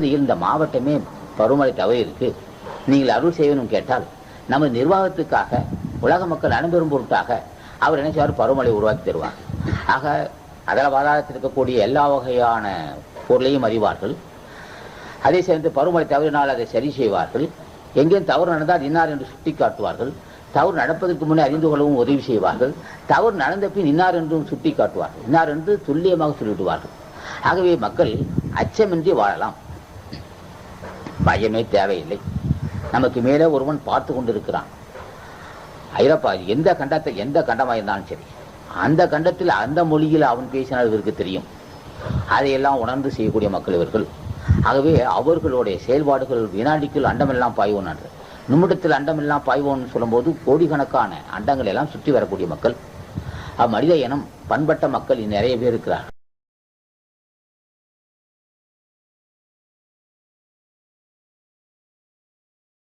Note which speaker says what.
Speaker 1: இந்த மாவட்டமே பருவமழை தவறி இருக்கு, நீங்கள் அருள் செய்யணும் கேட்டால் நமது நிர்வாகத்துக்காக உலக மக்கள் அனுபெறும் பொருட்டாக அவர் என்ன செய்வார், பருவமழை உருவாக்கி தருவார். ஆக அதர பாதாளத்தில் இருக்கக்கூடிய எல்லா வகையான பொருளையும் அறிவார்கள். அதை சேர்ந்து பருவமழை தவறினால் அதை சரி செய்வார்கள். எங்கேயும் தவறு நடந்தால் இன்னார் என்று சுட்டி காட்டுவார்கள். தவறு நடப்பதற்கு முன்னே அறிந்து கொள்ளவும் உதவி செய்வார்கள். தவறு நடந்த பின் இன்னார் என்றும் சுட்டி காட்டுவார்கள். இன்னார் என்று துல்லியமாக சொல்லிவிடுவார்கள். ஆகவே மக்கள் அச்சமின்றி வாழலாம், பயமே தேவையில்லை. நமக்கு மேலே ஒருவன் பார்த்து கொண்டிருக்கிறான். ஐரோப்பா எந்த கண்டமாக இருந்தாலும் சரி, அந்த கண்டத்தில் அந்த மொழியில் அவன் பேசினால் இவருக்கு தெரியும். அதையெல்லாம் உணர்ந்து செய்யக்கூடிய மக்கள் இவர்கள். ஆகவே அவர்களுடைய செயல்பாடுகள் வினாடிக்குள் அண்டமெல்லாம் பாய்வோன் என்று, நிமிடத்தில் அண்டமெல்லாம் பாய்வோன்னு சொல்லும்போது கோடிக்கணக்கான அண்டங்கள் எல்லாம் சுற்றி வரக்கூடிய மக்கள். மனித இனம் பண்பட்ட மக்கள் நிறைய பேர் இருக்கிறார்.